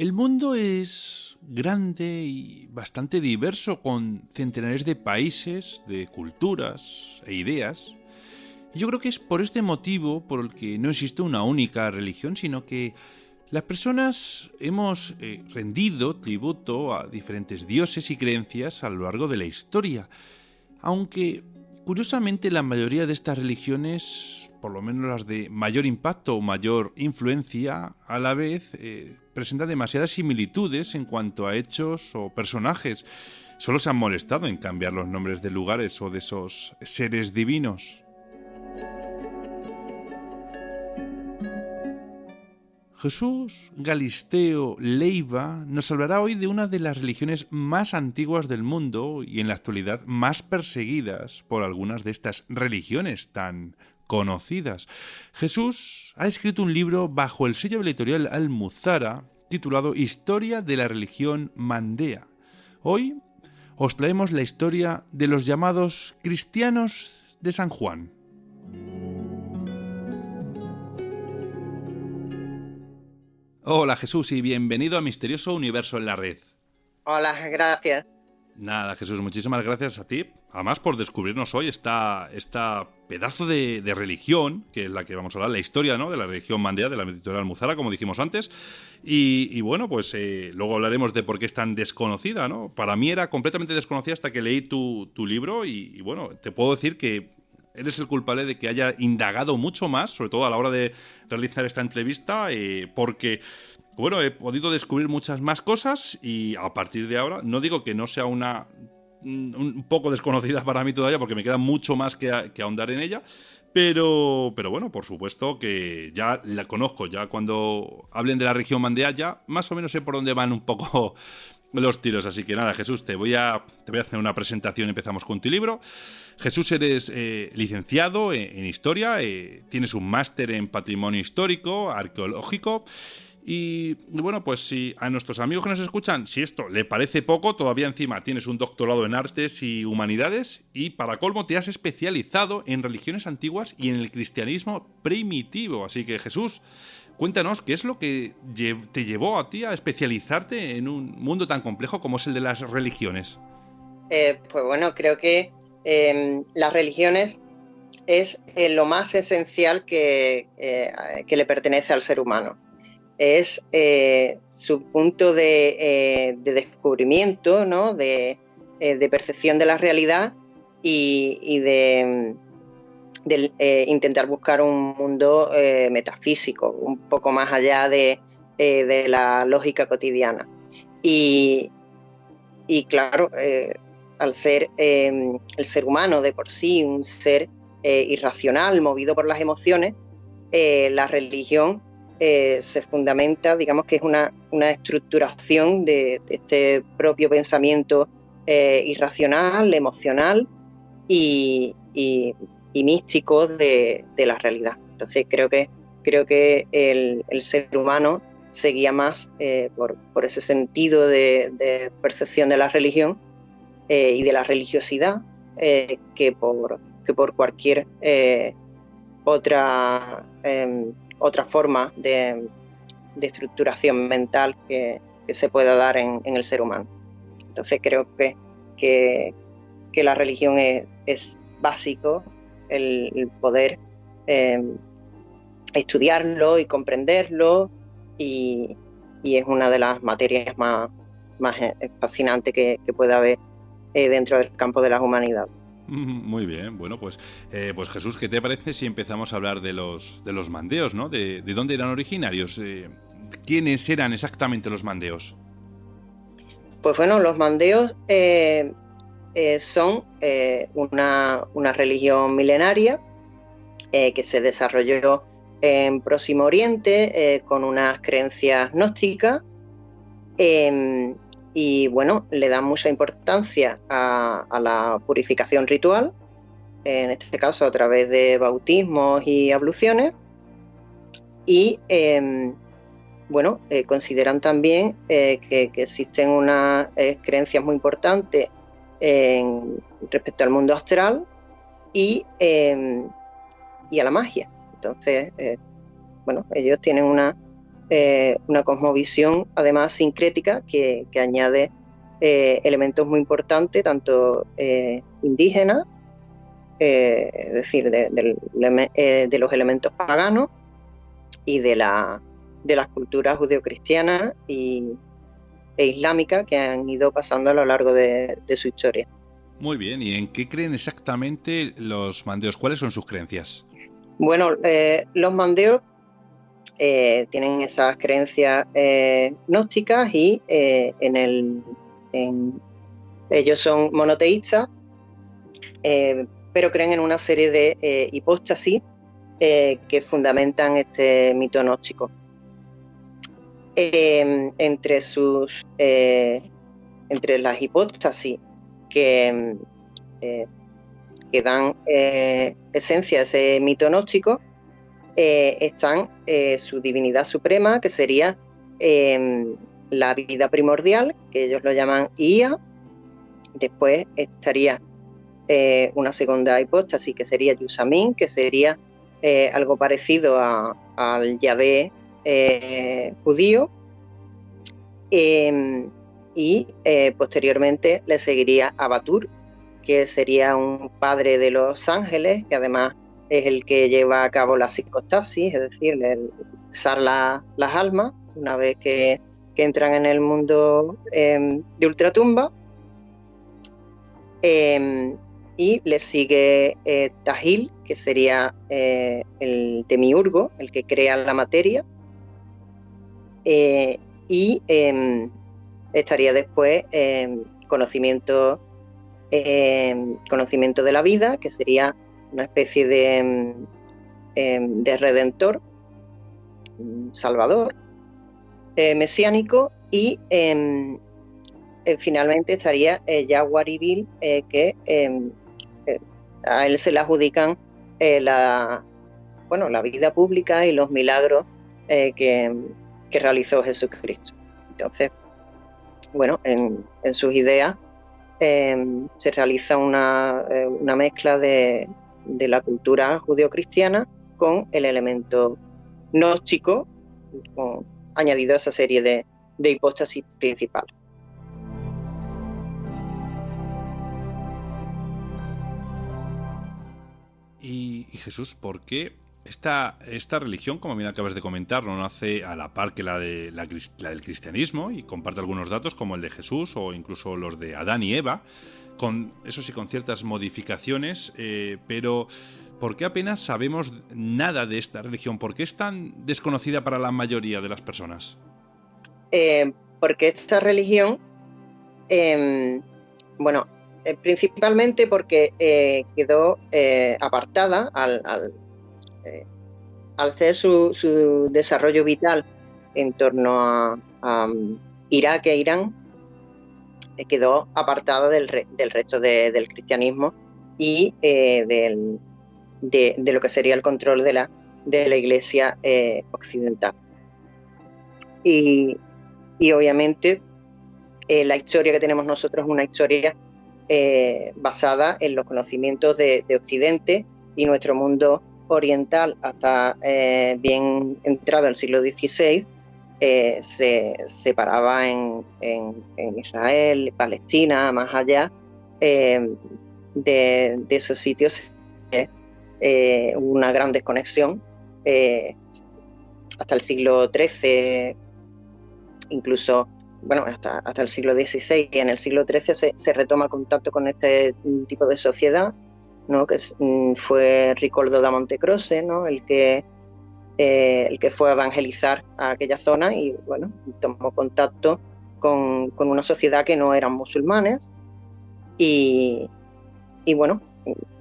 El mundo es grande y bastante diverso, con centenares de países, de culturas e ideas. Y yo creo que es por este motivo por el que no existe una única religión, sino que las personas hemos rendido tributo a diferentes dioses y creencias a lo largo de la historia. Aunque, curiosamente, la mayoría de estas religiones, por lo menos las de mayor impacto o mayor influencia, a la vez presentan demasiadas similitudes en cuanto a hechos o personajes. Solo se han molestado en cambiar los nombres de lugares o de esos seres divinos. Jesús Galisteo Leiva nos hablará hoy de una de las religiones más antiguas del mundo y en la actualidad más perseguidas por algunas de estas religiones tan conocidas. Jesús ha escrito un libro bajo el sello editorial Almuzara titulado Historia de la religión mandea. Hoy os traemos la historia de los llamados cristianos de San Juan. Hola Jesús y bienvenido a Misterioso Universo en la Red. Hola, gracias. Nada, Jesús, muchísimas gracias a ti. Además, por descubrirnos hoy esta pedazo de religión, que es la que vamos a hablar, la historia, ¿no?, de la religión mandea, de la editorial Almuzara, como dijimos antes. Y bueno, pues luego hablaremos de por qué es tan desconocida, ¿no? Para mí era completamente desconocida hasta que leí tu libro y bueno, te puedo decir que eres el culpable de que haya indagado mucho más, sobre todo a la hora de realizar esta entrevista, porque, bueno, he podido descubrir muchas más cosas y a partir de ahora, no digo que no sea un poco desconocida para mí todavía, porque me queda mucho más que ahondar en ella, pero bueno, por supuesto que ya la conozco, ya cuando hablen de la región mandea ya más o menos sé por dónde van un poco los tiros. Así que nada, Jesús, te voy a hacer una presentación. Empezamos con tu libro. Jesús, eres licenciado en Historia, tienes un máster en Patrimonio Histórico, Arqueológico. Y bueno, pues si a nuestros amigos que nos escuchan, si esto le parece poco, todavía encima tienes un doctorado en Artes y Humanidades y para colmo te has especializado en religiones antiguas y en el cristianismo primitivo. Así que Jesús, cuéntanos, ¿qué es lo que te llevó a ti a especializarte en un mundo tan complejo como es el de las religiones? Pues bueno, creo que las religiones es lo más esencial que le pertenece al ser humano. Es su punto de descubrimiento, ¿no?, de percepción de la realidad y de intentar buscar un mundo metafísico, un poco más allá de la lógica cotidiana. Y claro, al ser el ser humano de por sí un ser irracional, movido por las emociones, la religión se fundamenta, digamos que es una estructuración de este propio pensamiento irracional, emocional y místico de la realidad. Entonces creo que el ser humano se guía más por ese sentido de percepción de la religión y de la religiosidad que por cualquier otra forma de estructuración mental que se pueda dar en el ser humano. Entonces creo que la religión es básico el poder estudiarlo y comprenderlo y es una de las materias más fascinantes que puede haber dentro del campo de las humanidades. Muy bien, bueno, pues Jesús, ¿qué te parece si empezamos a hablar de los mandeos, ¿no? ¿De dónde eran originarios? ¿Quiénes eran exactamente los mandeos? Pues bueno, los mandeos son una religión milenaria que se desarrolló en Próximo Oriente con unas creencias gnósticas y bueno, le dan mucha importancia a la purificación ritual, en este caso a través de bautismos y abluciones, y bueno, consideran también que existen unas creencias muy importantes respecto al mundo astral y a la magia. Entonces, bueno, ellos tienen una cosmovisión además sincrética que añade elementos muy importantes, tanto indígenas, es decir, de los elementos paganos y de las culturas judeocristianas e islámicas que han ido pasando a lo largo de su historia. Muy bien, ¿y en qué creen exactamente los mandeos? ¿Cuáles son sus creencias? Bueno, los mandeos tienen esas creencias gnósticas y ellos son monoteístas, pero creen en una serie de hipóstasis que fundamentan este mito gnóstico. Entre las hipóstasis que dan esencia a ese mito gnóstico están su divinidad suprema, que sería la vida primordial, que ellos lo llaman Ia. Después estaría una segunda hipóstasis, que sería Yusamin, que sería algo parecido al Yahvé judío. Y posteriormente le seguiría Abatur, que sería un padre de los ángeles, que además es el que lleva a cabo la psicostasis, es decir, el besar las almas una vez que entran en el mundo de ultratumba. Y le sigue Tahil, que sería el demiurgo, el que crea la materia. Y estaría después conocimiento de la vida, que sería una especie de redentor, salvador, mesiánico. Y finalmente estaría Yaguaribil, que a él se le adjudican la vida pública y los milagros que realizó Jesucristo. Entonces, bueno, en sus ideas se realiza una mezcla de la cultura judeocristiana con el elemento gnóstico, añadido a esa serie de hipóstasis principales. Y Jesús, ¿por qué esta religión, como bien acabas de comentar, no nace a la par que la del cristianismo y comparte algunos datos como el de Jesús o incluso los de Adán y Eva, eso sí, con ciertas modificaciones, pero ¿por qué apenas sabemos nada de esta religión? ¿Por qué es tan desconocida para la mayoría de las personas? Porque esta religión, principalmente porque quedó apartada al hacer su desarrollo vital en torno a Irak e Irán, quedó apartada del resto del cristianismo y de lo que sería el control de la Iglesia occidental. Y obviamente la historia que tenemos nosotros es una historia basada en los conocimientos de Occidente, y nuestro mundo oriental hasta bien entrado el siglo XVI se separaba en Israel, Palestina, más allá de esos sitios. Hubo una gran desconexión hasta el siglo XIII, incluso hasta el siglo XVI, y en el siglo XIII se retoma contacto con este tipo de sociedad, ¿no? Que fue Ricordo da Montecroce, ¿no? el que fue a evangelizar a aquella zona y tomó contacto con una sociedad que no eran musulmanes, y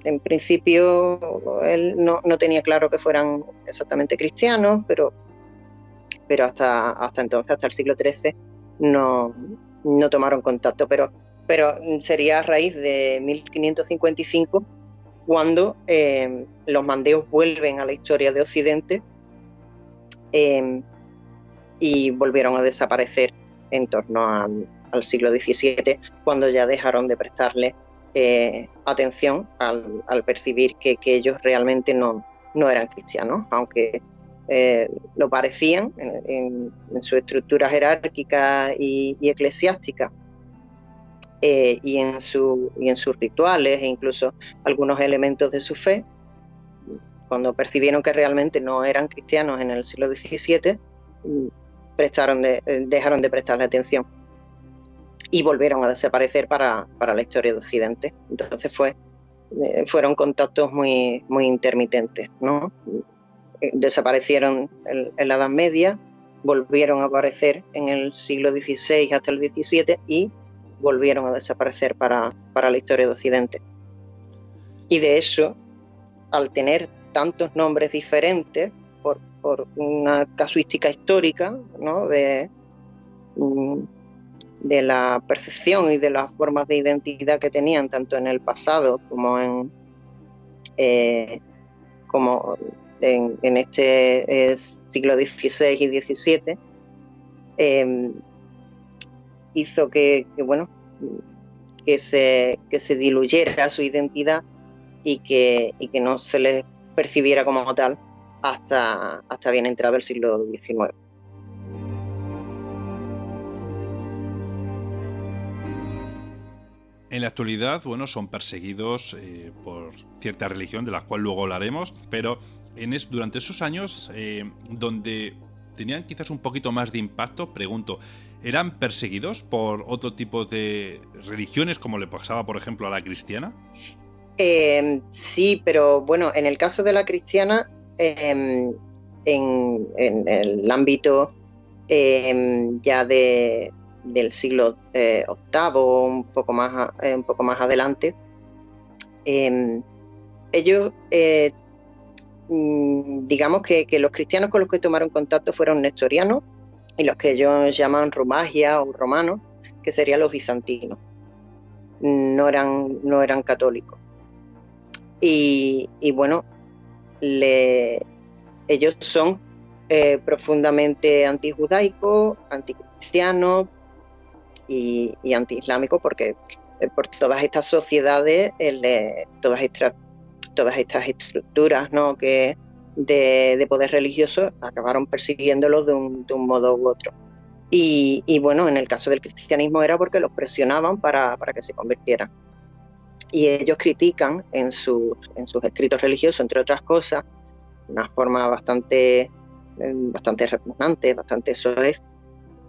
en principio él no tenía claro que fueran exactamente cristianos, pero hasta entonces, hasta el siglo XIII, no tomaron contacto, pero sería a raíz de 1555 cuando los mandeos vuelven a la historia de Occidente y volvieron a desaparecer en torno al siglo XVII, cuando ya dejaron de prestarle atención al percibir que ellos realmente no eran cristianos, aunque lo parecían en su estructura jerárquica y eclesiástica, y en sus rituales e incluso algunos elementos de su fe. Cuando percibieron que realmente no eran cristianos en el siglo XVII, dejaron de prestarle atención y volvieron a desaparecer para la historia de Occidente. Entonces fueron contactos muy, muy intermitentes, ¿no? Desaparecieron en la Edad Media, volvieron a aparecer en el siglo XVI hasta el XVII y volvieron a desaparecer para la historia de Occidente. Y de hecho, al tener tantos nombres diferentes por una casuística histórica, ¿no? de la percepción y de las formas de identidad que tenían tanto en el pasado como en este siglo XVI y XVII, hizo que se diluyera su identidad y que no se les percibiera como tal hasta bien entrado el siglo XIX. En la actualidad, son perseguidos por cierta religión, de la cual luego hablaremos, pero durante esos años, donde tenían quizás un poquito más de impacto, pregunto, ¿eran perseguidos por otro tipo de religiones, como le pasaba, por ejemplo, a la cristiana? Sí, pero bueno, en el caso de la cristiana, en el ámbito ya del siglo VIII, un poco más adelante, ellos, digamos que los cristianos con los que tomaron contacto fueron nestorianos y los que ellos llaman rumagia o romanos, que serían los bizantinos. No eran católicos. Y bueno, ellos son profundamente antijudaicos, anticristianos y antiislámicos, porque por todas estas sociedades, todas estas estructuras, ¿no? que de poder religioso acabaron persiguiéndolos de un modo u otro. Y bueno, en el caso del cristianismo era porque los presionaban para que se convirtieran. Y ellos critican en sus escritos religiosos, entre otras cosas, de una forma bastante repugnante, bastante soez,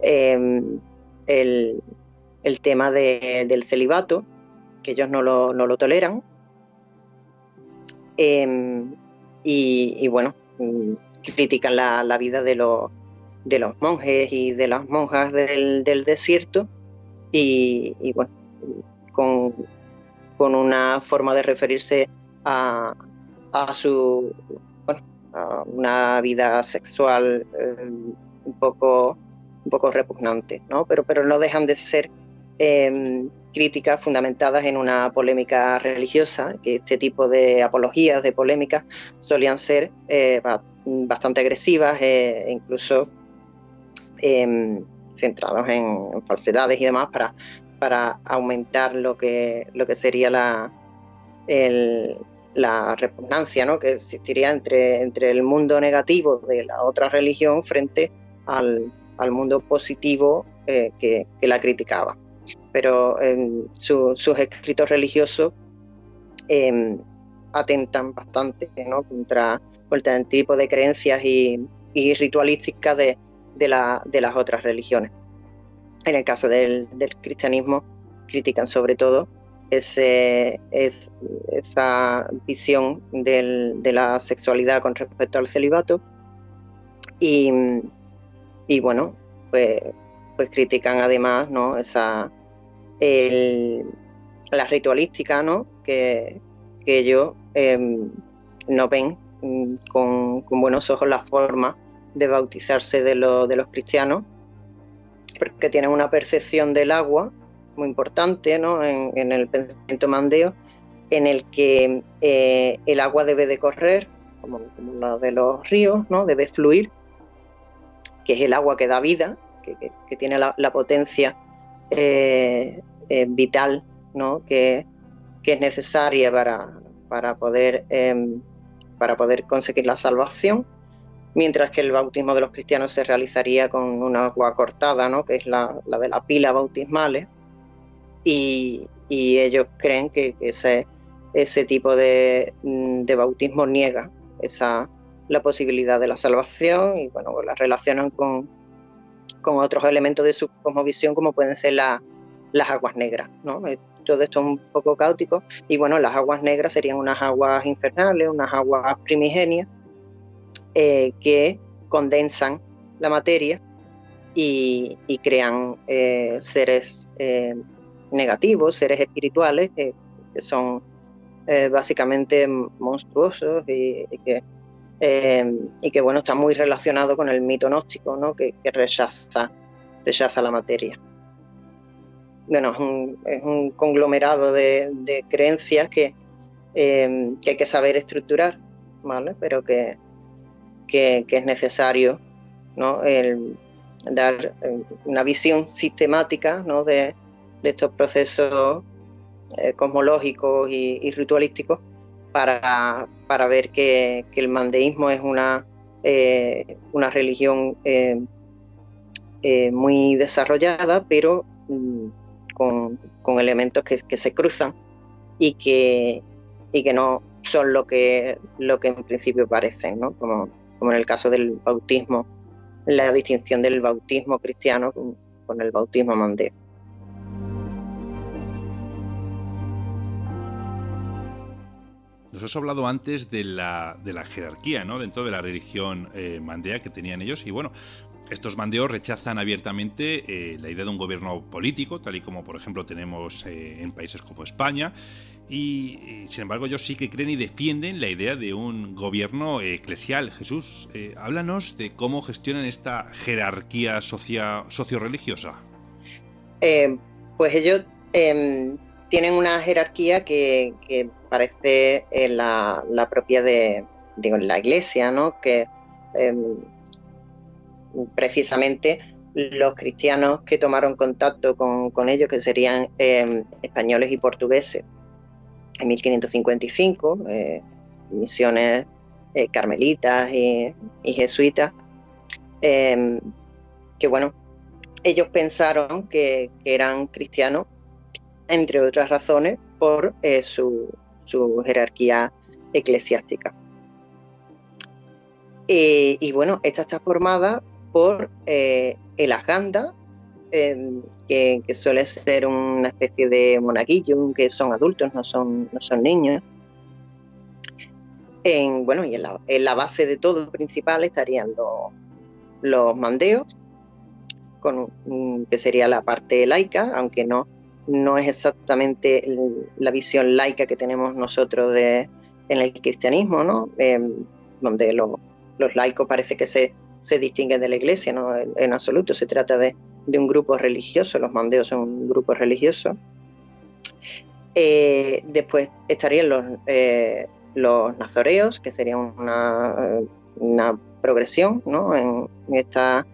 el tema del celibato, que ellos no lo toleran. Y bueno, critican la vida de los monjes y de las monjas del desierto, y bueno, con una forma de referirse a una vida sexual un poco repugnante, ¿no? Pero no dejan de ser críticas fundamentadas en una polémica religiosa, que este tipo de apologías, de polémicas, solían ser bastante agresivas e incluso centrados en falsedades y demás para aumentar lo que sería la repugnancia, ¿no? que existiría entre el mundo negativo de la otra religión frente al mundo positivo que la criticaba. Pero sus escritos religiosos atentan bastante, ¿no? contra el tipo de creencias y ritualísticas de las otras religiones. En el caso del cristianismo, critican sobre todo esa visión de la sexualidad con respecto al celibato, y bueno, pues critican además, ¿no? la ritualística, ¿no? que ellos no ven con buenos ojos la forma de bautizarse de los cristianos, porque tienen una percepción del agua muy importante, ¿no? en el pensamiento mandeo, en el que el agua debe de correr, como la de los ríos, ¿no? debe fluir, que es el agua que da vida, que tiene la potencia vital, ¿no? que es necesaria para poder conseguir la salvación. mientras que el bautismo de los cristianos se realizaría con una agua cortada, ¿no? Que es la de la pila bautismales, y ellos creen que ese tipo de bautismo niega la posibilidad de la salvación, y bueno, pues la relacionan con otros elementos de su cosmovisión, como pueden ser las aguas negras, ¿no? Todo esto es un poco caótico, y bueno, las aguas negras serían unas aguas infernales, unas aguas primigenias, que condensan la materia y crean seres negativos, seres espirituales que son básicamente monstruosos, y que bueno, está muy relacionado con el mito gnóstico, ¿no? que rechaza la materia. Bueno, es un conglomerado de creencias que hay que saber estructurar, ¿vale? Pero que es necesario, ¿no? El dar una visión sistemática, ¿no? de estos procesos cosmológicos y ritualísticos para ver que el mandeísmo es una religión muy desarrollada, pero con elementos que se cruzan y que no son lo que en principio parecen, ¿no? Como en el caso del bautismo, la distinción del bautismo cristiano con el bautismo mandeo. Nos has hablado antes de la jerarquía, ¿no? Dentro de la religión mandea que tenían ellos. Y bueno, estos mandeos rechazan abiertamente la idea de un gobierno político, tal y como por ejemplo tenemos en países como España. Y sin embargo ellos sí que creen y defienden la idea de un gobierno eclesial. Jesús, háblanos de cómo gestionan esta jerarquía socio-religiosa. Pues ellos tienen una jerarquía que parece la propia de la Iglesia, ¿no? Que precisamente los cristianos que tomaron contacto con ellos, que serían españoles y portugueses, en 1555, misiones carmelitas y jesuitas, que bueno, ellos pensaron que eran cristianos, entre otras razones, por su jerarquía eclesiástica. Y bueno, esta está formada por el Aganda, que suele ser una especie de monaguillo, que son adultos, no son niños. Y en la base de todo principal estarían los mandeos, que sería la parte laica, aunque no es exactamente la visión laica que tenemos nosotros en el cristianismo, ¿no? Donde los laicos parece que se distinguen de la Iglesia, ¿no? En absoluto, se trata de un grupo religioso. Los mandeos son un grupo religioso. Después estarían los nazoreos, que serían una progresión, ¿no? en esta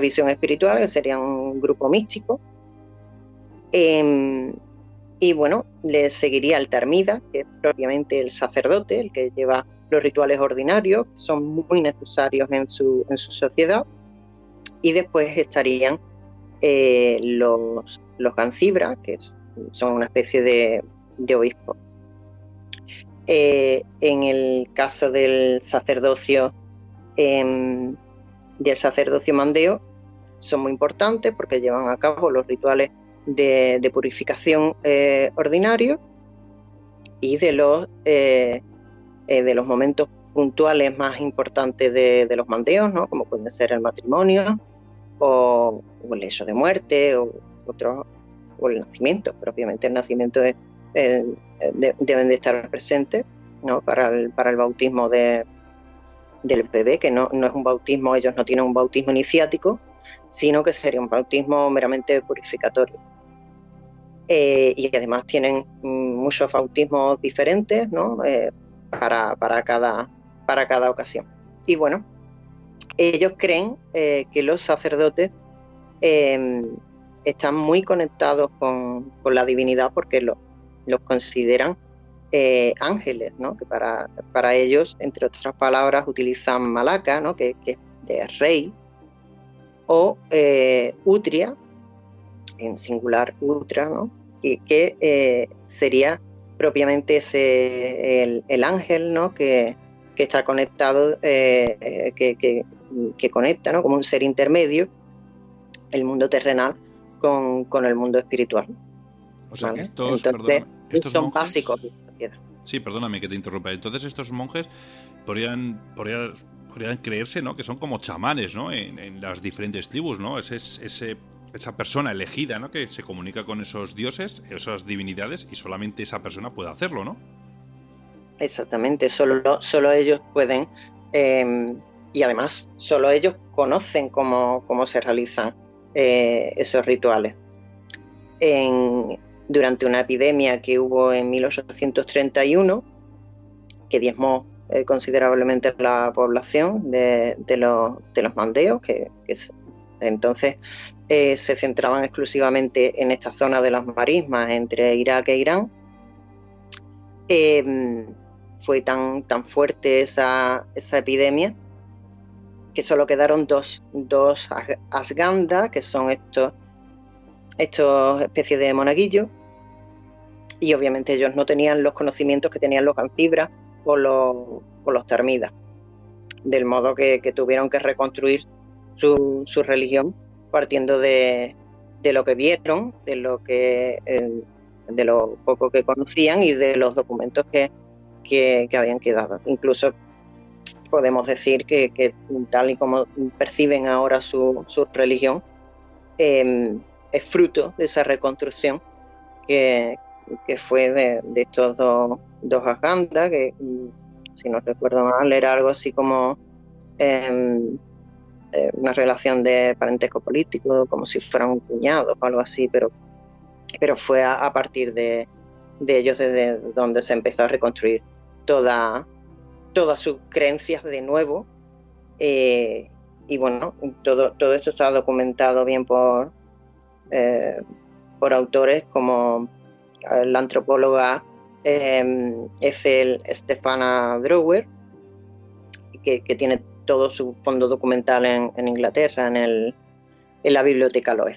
visión espiritual, que serían un grupo místico. Y bueno, le seguiría el termida, que es propiamente el sacerdote, el que lleva los rituales ordinarios, que son muy necesarios en su sociedad. Y después estarían los gancibras, que son una especie de obispos. En el caso del sacerdocio mandeo, son muy importantes porque llevan a cabo los rituales de purificación ordinarios, y de los momentos puntuales más importantes de los mandeos, ¿no? Como pueden ser el matrimonio o el hecho de muerte o el nacimiento. Propiamente el nacimiento deben de estar presentes, ¿no? para el bautismo del bebé, que no es un bautismo, ellos no tienen un bautismo iniciático, sino que sería un bautismo meramente purificatorio. Y además tienen muchos bautismos diferentes, ¿no? para cada ocasión. Y bueno, ellos creen que los sacerdotes están muy conectados con la divinidad, porque los consideran ángeles, ¿no? Que para ellos, entre otras palabras, utilizan Malaka, ¿no? que es de rey, o Utria, en singular Utra, ¿no? que sería propiamente el ángel, ¿no? que está conectado, que conecta, ¿no? Como un ser intermedio el mundo terrenal con el mundo espiritual. O sea, ¿vale? que estos, Entonces, estos son monjes, básicos de la sociedad. Sí, perdóname que te interrumpa. Entonces estos monjes podrían creerse, ¿no? Que son como chamanes, ¿no? En las diferentes tribus, ¿no? Esa persona elegida, ¿no? Que se comunica con esos dioses, esas divinidades, y solamente esa persona puede hacerlo, ¿no? Exactamente, solo ellos pueden, y además solo ellos conocen cómo se realizan esos rituales. Durante una epidemia que hubo en 1831, que diezmó considerablemente la población de los mandeos, que entonces se centraban exclusivamente en esta zona de las marismas entre Irak e Irán. Fue tan fuerte esa epidemia que solo quedaron dos asganda, que son estos especies de monaguillos, y obviamente ellos no tenían los conocimientos que tenían los Ancibras o los Termidas, del modo que tuvieron que reconstruir su religión partiendo de lo que vieron, de lo poco que conocían y de los documentos que habían quedado. Incluso podemos decir que tal y como perciben ahora su religión, es fruto de esa reconstrucción que fue de estos dos agandas, que si no recuerdo mal era algo así como una relación de parentesco político, como si fueran un cuñado o algo así, pero fue a partir de ellos desde donde se empezó a reconstruir todas sus creencias de nuevo, y bueno, todo esto está documentado bien por autores como la antropóloga Ethel Stefana Drower, que tiene todo su fondo documental en Inglaterra, en la Biblioteca Loeb.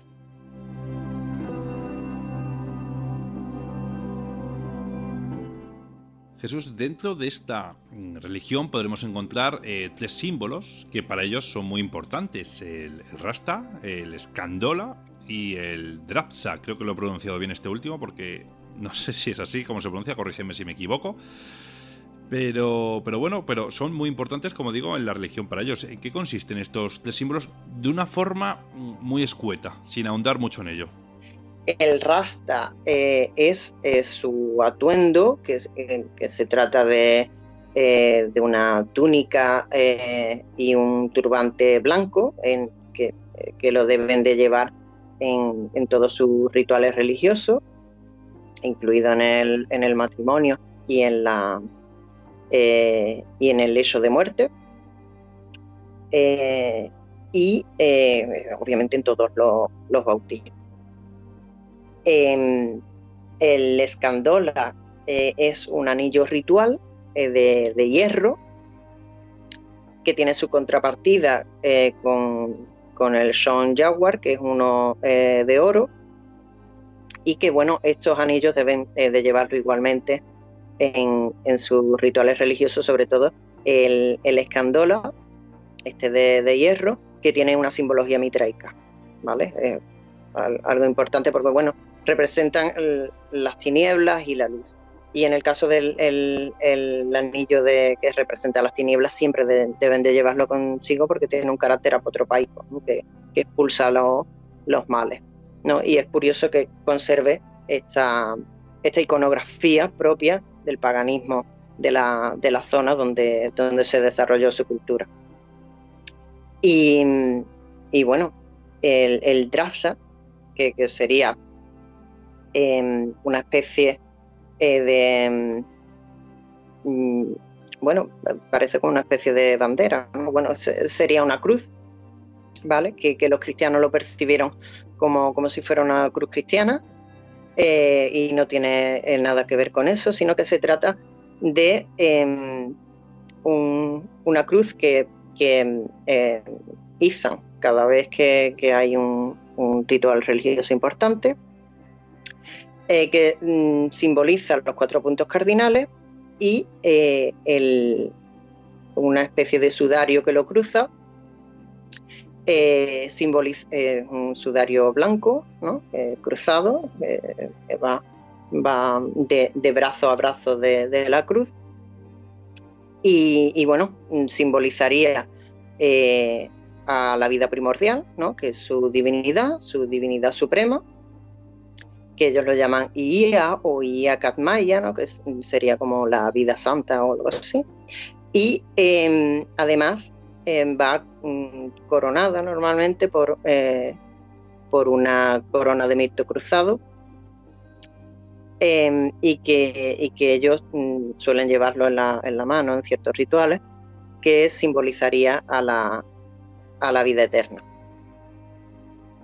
Jesús, dentro de esta religión podremos encontrar tres símbolos que para ellos son muy importantes: el Rasta, el Scandola y el Drapsa. Creo que lo he pronunciado bien este último, porque no sé si es así como se pronuncia, corrígeme si me equivoco. Pero bueno, son muy importantes, como digo, en la religión para ellos. ¿En qué consisten estos tres símbolos? De una forma muy escueta, sin ahondar mucho en ello. El Rasta es su atuendo, que se trata de una túnica y un turbante blanco que lo deben de llevar en todos sus rituales religiosos, incluido en el matrimonio y en el lecho de muerte, y obviamente en todos los bautizos. El Scandola es un anillo ritual de hierro, que tiene su contrapartida con el Sean Jaguar, que es uno de oro, y que bueno, estos anillos deben de llevarlo igualmente en sus rituales religiosos, sobre todo el Scandola, de hierro, que tiene una simbología mitraica, ¿vale? Algo importante porque bueno, representan las tinieblas y la luz, y en el caso del anillo que representa las tinieblas siempre deben de llevarlo consigo, porque tiene un carácter apotropaico, ¿no? que expulsa los males, ¿no? Y es curioso que conserve esta iconografía propia del paganismo de la zona donde se desarrolló su cultura. Y bueno, el Drapsa, que sería una especie de bueno, parece como una especie de bandera, ¿no? Bueno, sería una cruz, ¿vale? Que los cristianos lo percibieron como si fuera una cruz cristiana, y no tiene nada que ver con eso, sino que se trata de una cruz que izan cada vez que hay un ritual religioso importante, que simboliza los 4 puntos cardinales y una especie de sudario que lo cruza. Simboliza un sudario blanco, ¿no? Cruzado, que va de brazo a brazo de la cruz, y bueno, simbolizaría a la vida primordial, ¿no? Que es su divinidad suprema, que ellos lo llaman Ia o Ia Katmaya, ¿no? Que sería como la vida santa o algo así. Y además va coronada normalmente por una corona de mirto cruzado, y que ellos suelen llevarlo en la mano en ciertos rituales, que simbolizaría a la vida eterna.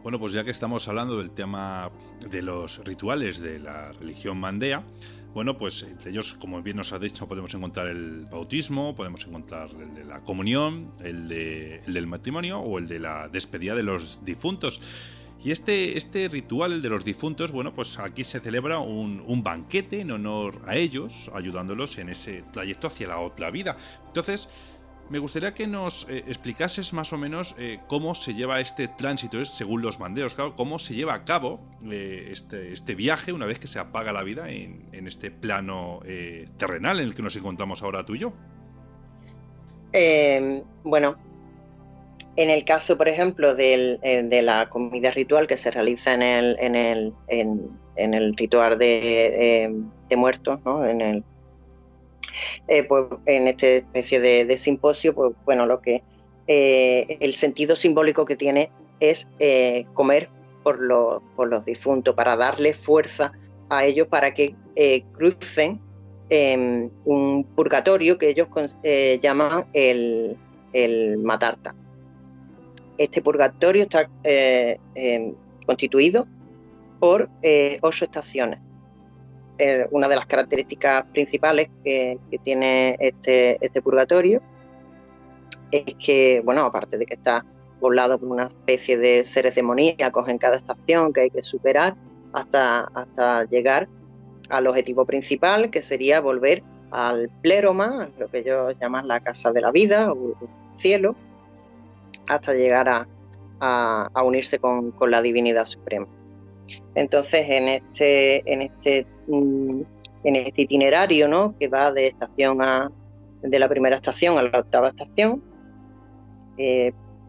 Bueno, pues ya que estamos hablando del tema de los rituales de la religión mandea, bueno, pues entre ellos, como bien nos ha dicho, podemos encontrar el bautismo, podemos encontrar el de la comunión, el del matrimonio o el de la despedida de los difuntos. Y este ritual, el de los difuntos, bueno, pues aquí se celebra un banquete en honor a ellos, ayudándolos en ese trayecto hacia la otra vida. Entonces, me gustaría que nos explicases más o menos cómo se lleva este tránsito, según los mandeos, claro, cómo se lleva a cabo este viaje una vez que se apaga la vida en este plano terrenal en el que nos encontramos ahora tú y yo. Bueno, en el caso, por ejemplo, de la comida ritual que se realiza en el ritual de muertos, ¿no? Pues en esta especie de simposio, pues bueno, el sentido simbólico que tiene es comer por los difuntos, para darle fuerza a ellos para que crucen un purgatorio que ellos llaman el Matarta. Este purgatorio está constituido por 8 estaciones. Una de las características principales que tiene este purgatorio es que, bueno, aparte de que está poblado por una especie de seres demoníacos en cada estación que hay que superar hasta llegar al objetivo principal, que sería volver al pléroma, lo que ellos llaman la casa de la vida o cielo, hasta llegar a unirse con la divinidad suprema. Entonces, en este itinerario, ¿no? Que va de la primera estación a la 8ª estación,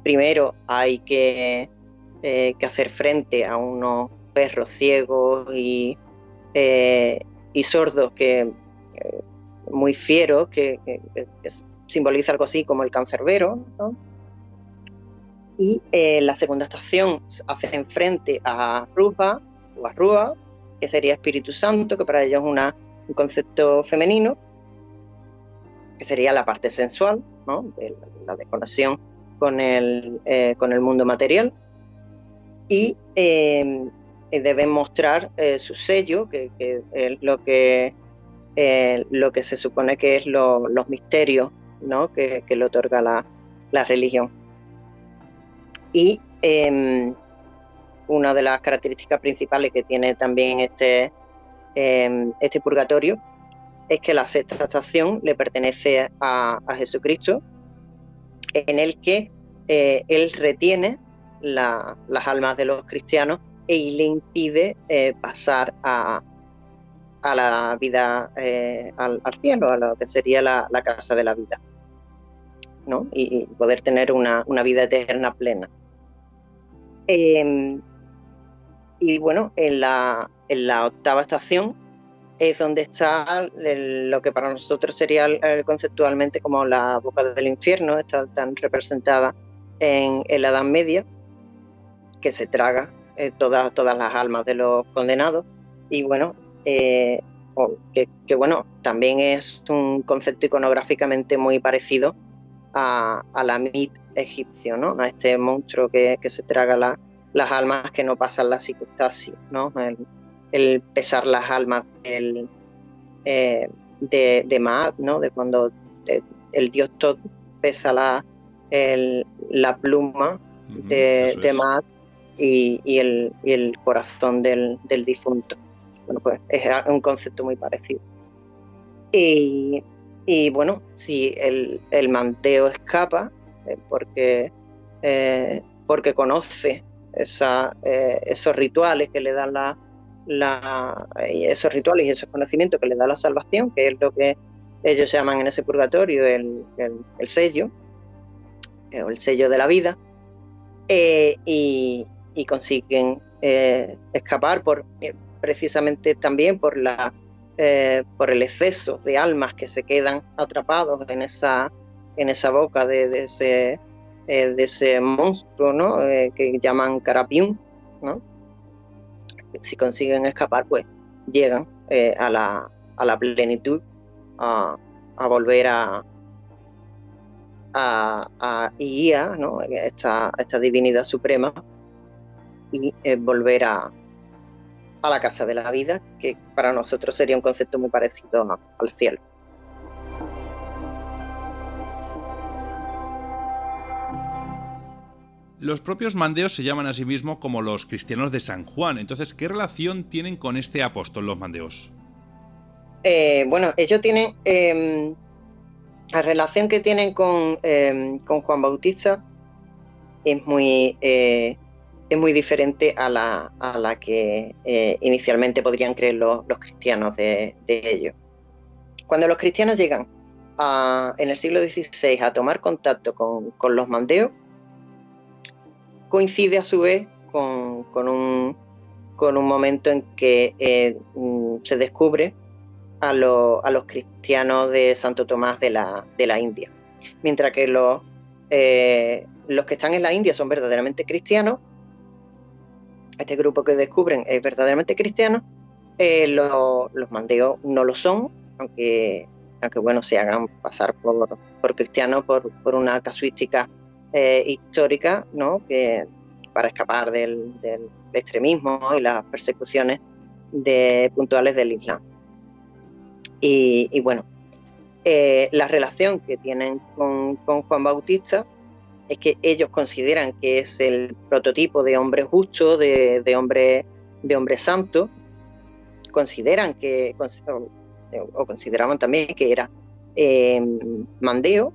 primero hay que hacer frente a unos perros ciegos y sordos muy fieros, que simboliza algo así como el cancerbero, ¿no? Y la segunda estación hacen frente a Rupa o a Rúa, que sería Espíritu Santo, que para ellos es un concepto femenino, que sería la parte sensual, ¿no? De la desconexión con el mundo material. Y deben mostrar su sello, que es lo que se supone que es los misterios, ¿no? que le otorga la religión. Y una de las características principales que tiene también este purgatorio es que la 6ª estación le pertenece a Jesucristo, en el que él retiene las almas de los cristianos y le impide pasar a la vida, al cielo, a lo que sería la casa de la vida, ¿no? Y poder tener una vida eterna plena. Y bueno, en la 8ª estación es donde está lo que para nosotros sería conceptualmente como la boca del infierno, está tan representada en la Edad Media, que se traga todas las almas de los condenados. Y bueno, que bueno, también es un concepto iconográficamente muy parecido a la Mit egipcio, ¿no? A este monstruo que se traga las almas que no pasan la psicostasis, ¿no? el pesar las almas de Maat, ¿no? De cuando el dios Thoth pesa la pluma de Maat y el corazón del difunto. Bueno, pues es un concepto muy parecido. Y bueno, si el mandeo escapa, porque conoce esos rituales que le dan esos rituales y esos conocimientos que le da la salvación, que es lo que ellos llaman en ese purgatorio el sello, o el sello de la vida, y consiguen escapar precisamente también por el exceso de almas que se quedan atrapados en esa boca de ese monstruo, ¿no? Que llaman Carapiún, ¿no? Si consiguen escapar, pues llegan a la plenitud, a volver a Ia, ¿no? Esta divinidad suprema, y volver a la casa de la vida, que para nosotros sería un concepto muy parecido al cielo. Los propios mandeos se llaman a sí mismos como los cristianos de San Juan. Entonces, ¿qué relación tienen con este apóstol los mandeos? Bueno, ellos tienen la relación que tienen con Juan Bautista es muy diferente a la que inicialmente podrían creer los cristianos de ellos. Cuando los cristianos llegan en el siglo XVI a tomar contacto con los mandeos, coincide a su vez con un momento en que se descubre a los cristianos de Santo Tomás de la India. Mientras que los que están en la India son verdaderamente cristianos, este grupo que descubren es verdaderamente cristiano, los mandeos no lo son, aunque bueno, se hagan pasar por cristianos por una casuística histórica, ¿no? Que para escapar del extremismo y las persecuciones puntuales del Islam. Y bueno, la relación que tienen con Juan Bautista es que ellos consideran que es el prototipo de hombre justo, de hombre santo. Consideran o consideraban también que era mandeo,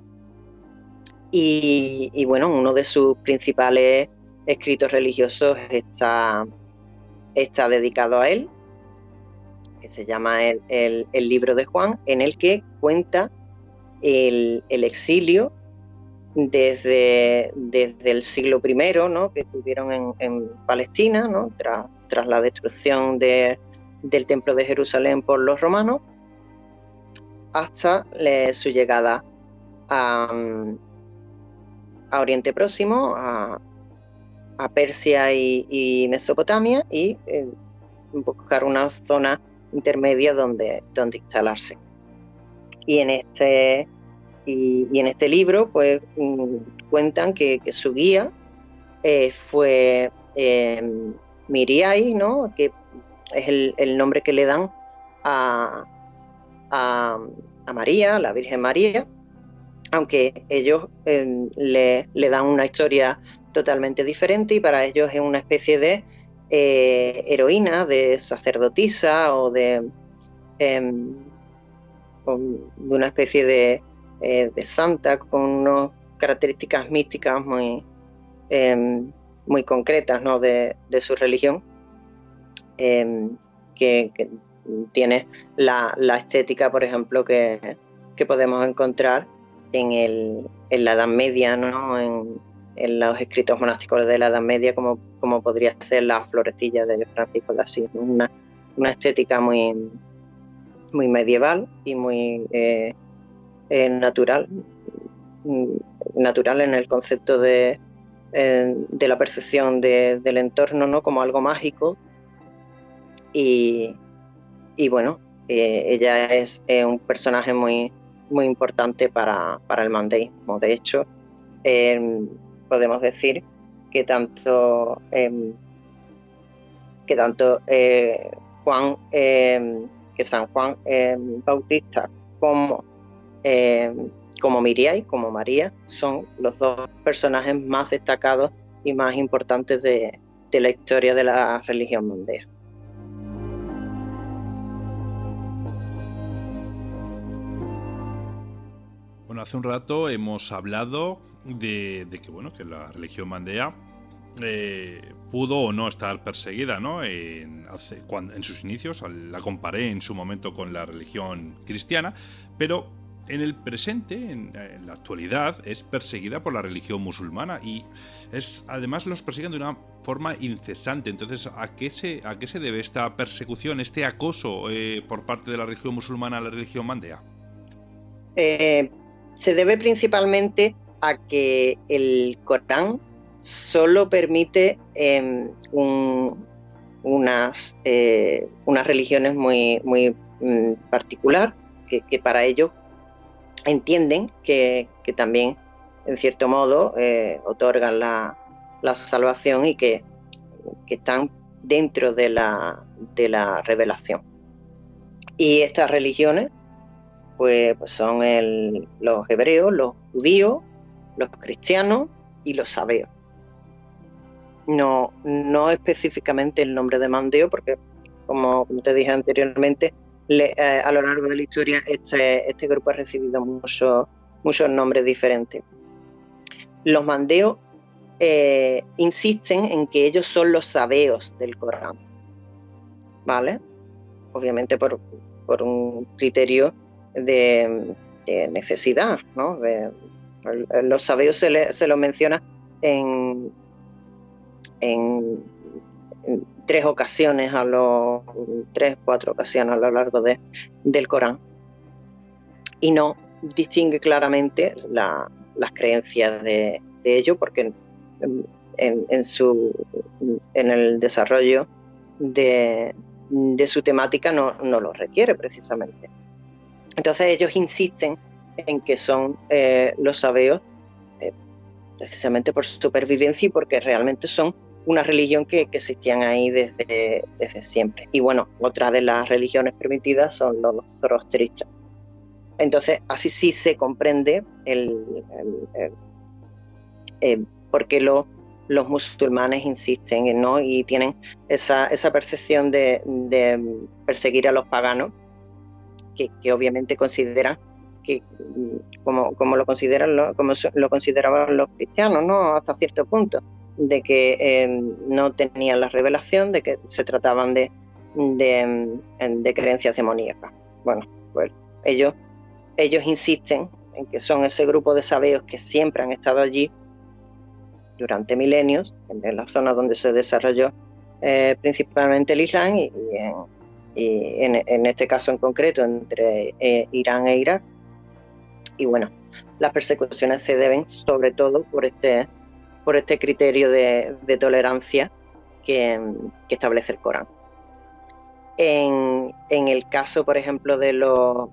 y bueno, uno de sus principales escritos religiosos está dedicado a él, que se llama el Libro de Juan, en el que cuenta el exilio desde el siglo I, ¿no? Que tuvieron en Palestina, ¿no? Tras la destrucción del Templo de Jerusalén por los romanos, hasta su llegada a Oriente Próximo, a Persia y Mesopotamia, y buscar una zona intermedia donde instalarse. Y en este libro pues cuentan que su guía fue Miriai, ¿no? Que es el nombre que le dan a María, la Virgen María, aunque ellos le dan una historia totalmente diferente, y para ellos es una especie de heroína, de sacerdotisa, o de una especie de santa con unas características místicas muy concretas, ¿no? de su religión, que tiene la estética, por ejemplo, que podemos encontrar en la Edad Media, ¿no? En los escritos monásticos de la Edad Media, como podría ser la florecilla de Francisco de Asís, ¿no? Una estética muy medieval y muy natural en el concepto de la percepción del entorno, ¿no? Como algo mágico. Y bueno, ella es un personaje muy importante para el mandeísmo. De hecho, podemos decir que tanto Juan, que San Juan Bautista como Miriam, como María, son los dos personajes más destacados y más importantes de la historia de la religión mandea. Bueno, hace un rato hemos hablado de que, bueno, que la religión mandea pudo o no estar perseguida, ¿no? En sus inicios, la comparé en su momento con la religión cristiana, pero en el presente, en la actualidad, es perseguida por la religión musulmana y además los persiguen de una forma incesante. Entonces, ¿a qué se debe esta persecución, este acoso por parte de la religión musulmana a la religión mandea? Se debe principalmente a que el Corán solo permite unas religiones muy particular, que para ellos entienden que también, en cierto modo, otorgan la salvación y que están dentro de la revelación. Y estas religiones pues son los hebreos, los judíos, los cristianos y los sabeos. No específicamente el nombre de mandeo, porque como te dije anteriormente, a lo largo de la historia este grupo ha recibido muchos nombres diferentes. Los mandeos insisten en que ellos son los sabeos del Corán, ¿vale? Obviamente por un criterio de necesidad, ¿no? Los sabeos se lo menciona en 4 ocasiones a lo largo del Corán, y no distingue claramente las creencias de ellos, porque en el desarrollo de su temática no lo requiere precisamente. Entonces ellos insisten en que son los sabeos precisamente por supervivencia y porque realmente son una religión que existían ahí desde siempre. Y bueno, otra de las religiones permitidas son los zoroastristas. Entonces así sí se comprende por qué los musulmanes insisten, ¿no? Y tienen esa percepción de perseguir a los paganos, que obviamente consideran que como lo consideraban los cristianos, ¿no? Hasta cierto punto, de que no tenían la revelación, de que se trataban de creencias demoníacas. Bueno, pues ellos insisten en que son ese grupo de sabeos que siempre han estado allí durante milenios, en la zona donde se desarrolló principalmente el Islam y en este caso en concreto entre Irán e Irak. Y bueno, las persecuciones se deben sobre todo por este criterio de tolerancia que establece el Corán. En el caso, por ejemplo, de los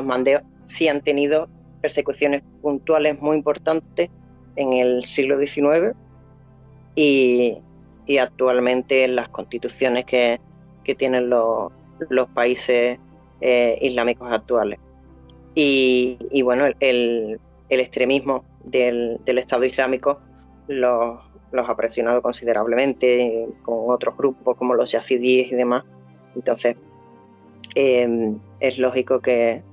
mandeos, sí han tenido persecuciones puntuales muy importantes en el siglo XIX y actualmente en las constituciones que tienen los países islámicos actuales. Y bueno, el extremismo del Estado Islámico los ha presionado considerablemente con otros grupos como los yazidíes y demás. Entonces es lógico que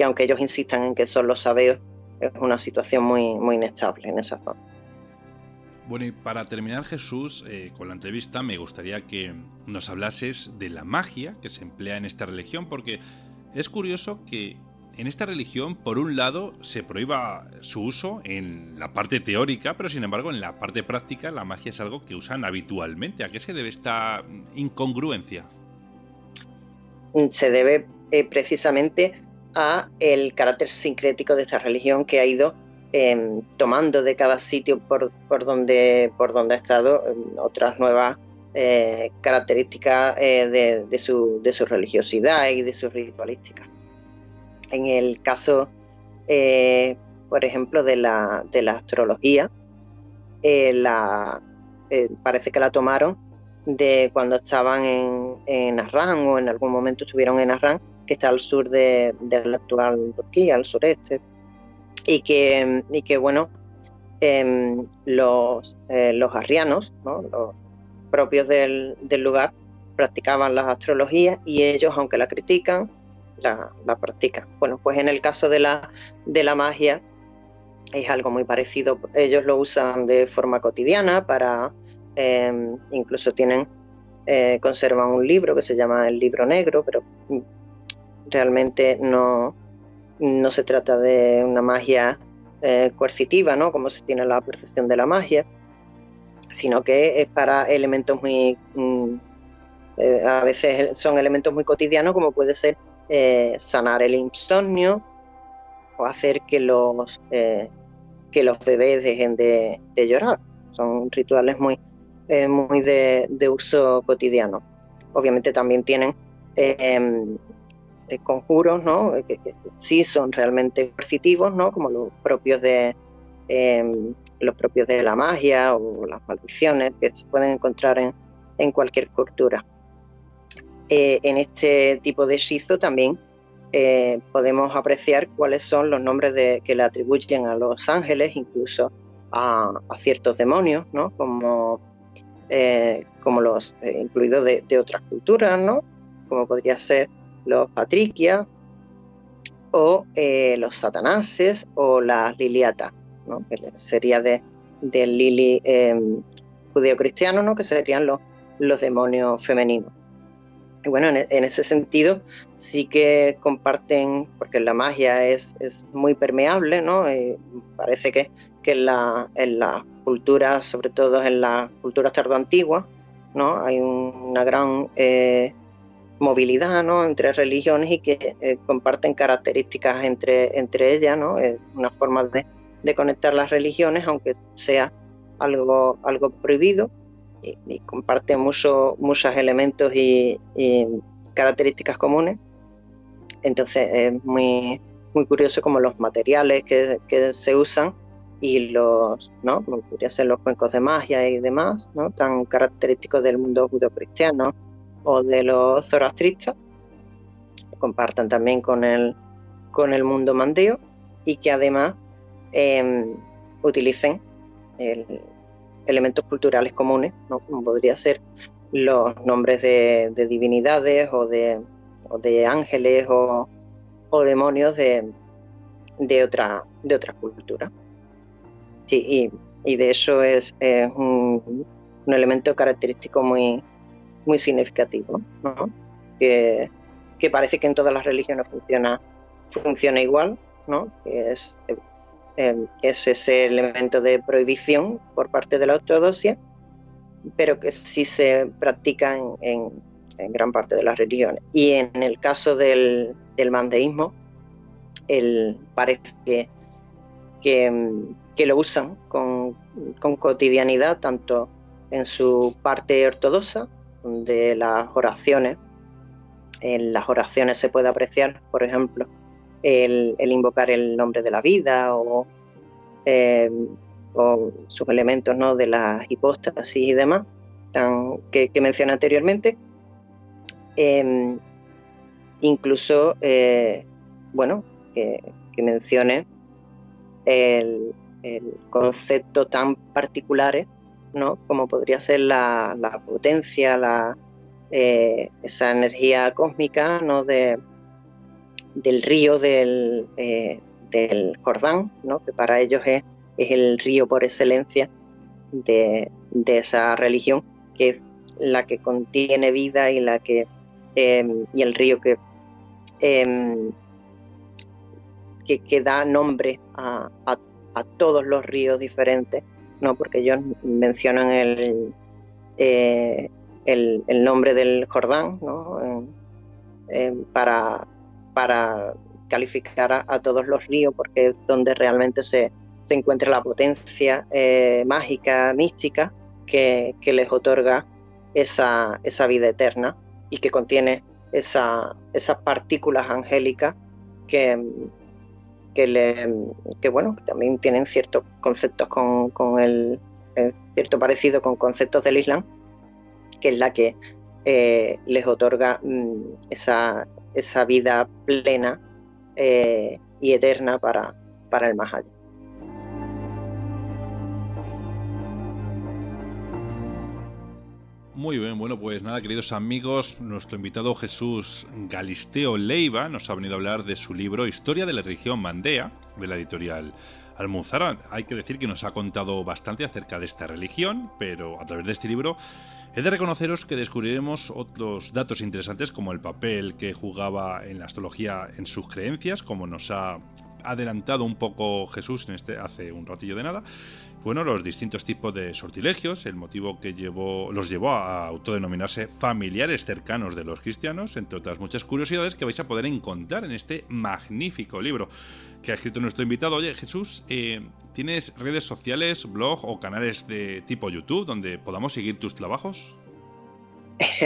aunque ellos insistan en que son los sabeos, es una situación muy inestable en esa zona. Bueno, y para terminar, Jesús, con la entrevista, me gustaría que nos hablases de la magia que se emplea en esta religión, porque es curioso que en esta religión, por un lado, se prohíba su uso en la parte teórica, pero sin embargo, en la parte práctica, la magia es algo que usan habitualmente. ¿A qué se debe esta incongruencia? Se debe precisamente a el carácter sincrético de esta religión, que ha ido tomando de cada sitio por donde ha estado otras nuevas características de su religiosidad y de su ritualística. En el caso, por ejemplo, de la astrología, parece que la tomaron de cuando estaban en Arran, o en algún momento estuvieron en Arran, que está al sur de la actual Turquía, al sureste, y que bueno, los arrianos, ¿no?, los propios del lugar, practicaban las astrologías, y ellos, aunque la critican, la practican. Bueno, pues en el caso de la magia es algo muy parecido. Ellos lo usan de forma cotidiana para, incluso conservan un libro que se llama el Libro Negro, pero realmente no se trata de una magia coercitiva, ¿no?, como se tiene la percepción de la magia, sino que es para elementos muy... a veces son elementos muy cotidianos, como puede ser sanar el insomnio, o hacer que los bebés dejen de llorar. Son rituales muy de uso cotidiano. Obviamente también tienen conjuros, ¿no?, que sí son realmente coercitivos, ¿no?, como los propios de la magia, o las maldiciones que se pueden encontrar en cualquier cultura. En este tipo de hechizo también podemos apreciar cuáles son los nombres que le atribuyen a los ángeles, incluso a ciertos demonios, ¿no?, como los incluidos de otras culturas, ¿no?, como podría ser los patriquias, o los satanases, o las liliatas, ¿no?, que sería del lili judeocristiano, ¿no?, que serían los demonios femeninos. Y bueno, en ese sentido sí que comparten, porque la magia es muy permeable, ¿no? Parece que en las culturas, sobre todo en las culturas tardoantiguas, ¿no?, hay una gran movilidad, ¿no?, entre religiones, y que comparten características entre ellas, ¿no? Es una forma de conectar las religiones, aunque sea algo prohibido. Y comparten muchos elementos y características comunes. Entonces es muy curioso como los materiales que se usan, y ¿no?, como podría ser los cuencos de magia y demás, ¿no?, tan característicos del mundo judeocristiano o de los zoroastristas, compartan también con el mundo mandeo, y que además utilicen elementos culturales comunes, ¿no?, como podría ser los nombres de divinidades, o de ángeles, o demonios de otra cultura. Sí, y de eso es un elemento característico muy significativo, ¿no?, que parece que en todas las religiones funciona igual, ¿no?, que es ese elemento de prohibición por parte de la ortodoxia, pero que sí se practica en gran parte de las religiones. Y en el caso del mandeísmo, parece que lo usan con cotidianidad, tanto en su parte ortodoxa, donde en las oraciones se puede apreciar, por ejemplo, el invocar el nombre de la vida, o sus elementos, ¿no?, de las hipóstasis y demás, que mencioné anteriormente. Incluso, bueno, que mencione el concepto tan particulares, ¿no?, como podría ser la potencia, esa energía cósmica, ¿no?, del río del Jordán, ¿no?, que para ellos es el río por excelencia de esa religión, que es la que contiene vida, y y el río que da nombre a todos los ríos diferentes, ¿no?, porque ellos mencionan el nombre del Jordán, ¿no?, para calificar a todos los ríos, porque es donde realmente se encuentra la potencia mágica, mística, que les otorga esa vida eterna, y que contiene esas partículas angélicas que bueno, que también tienen ciertos conceptos con cierto parecido con conceptos del Islam, que es la que les otorga esa vida plena y eterna para el más allá. Muy bien, bueno, pues nada, queridos amigos, nuestro invitado Jesús Galisteo Leiva nos ha venido a hablar de su libro Historia de la religión mandea, de la editorial Almuzara. Hay que decir que nos ha contado bastante acerca de esta religión, pero a través de este libro he de reconoceros que descubriremos otros datos interesantes, como el papel que jugaba en la astrología en sus creencias, como nos ha adelantado un poco Jesús hace un ratillo de nada. Bueno, los distintos tipos de sortilegios, el motivo que los llevó a autodenominarse familiares cercanos de los cristianos, entre otras muchas curiosidades que vais a poder encontrar en este magnífico libro que ha escrito nuestro invitado. Oye, Jesús, ¿tienes redes sociales, blog o canales de tipo YouTube donde podamos seguir tus trabajos?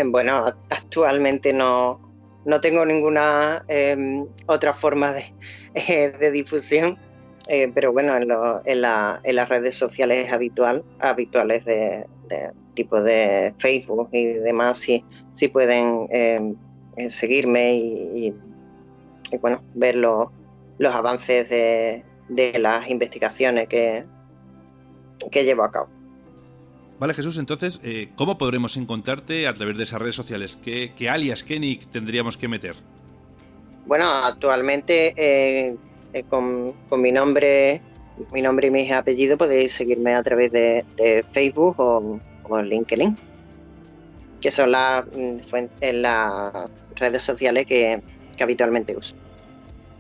Bueno, actualmente no tengo ninguna otra forma de difusión. Pero bueno, en las redes sociales habituales de tipo de Facebook y demás, sí pueden seguirme y bueno, ver los avances de las investigaciones que llevo a cabo. Vale, Jesús, entonces, ¿cómo podremos encontrarte a través de esas redes sociales? ¿Qué alias, qué nick tendríamos que meter? Bueno, actualmente con mi nombre y mis apellidos podéis seguirme a través de Facebook o LinkedIn, que son las redes sociales que habitualmente uso.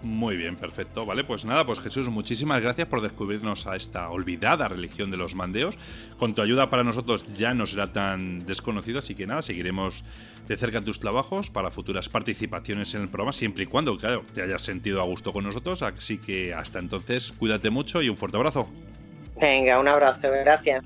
Muy bien, perfecto. Vale, pues nada, pues Jesús, muchísimas gracias por descubrirnos a esta olvidada religión de los mandeos. Con tu ayuda para nosotros ya no será tan desconocido, así que nada, seguiremos de cerca tus trabajos para futuras participaciones en el programa, siempre y cuando, claro, te hayas sentido a gusto con nosotros. Así que hasta entonces, cuídate mucho y un fuerte abrazo. Venga, un abrazo, gracias.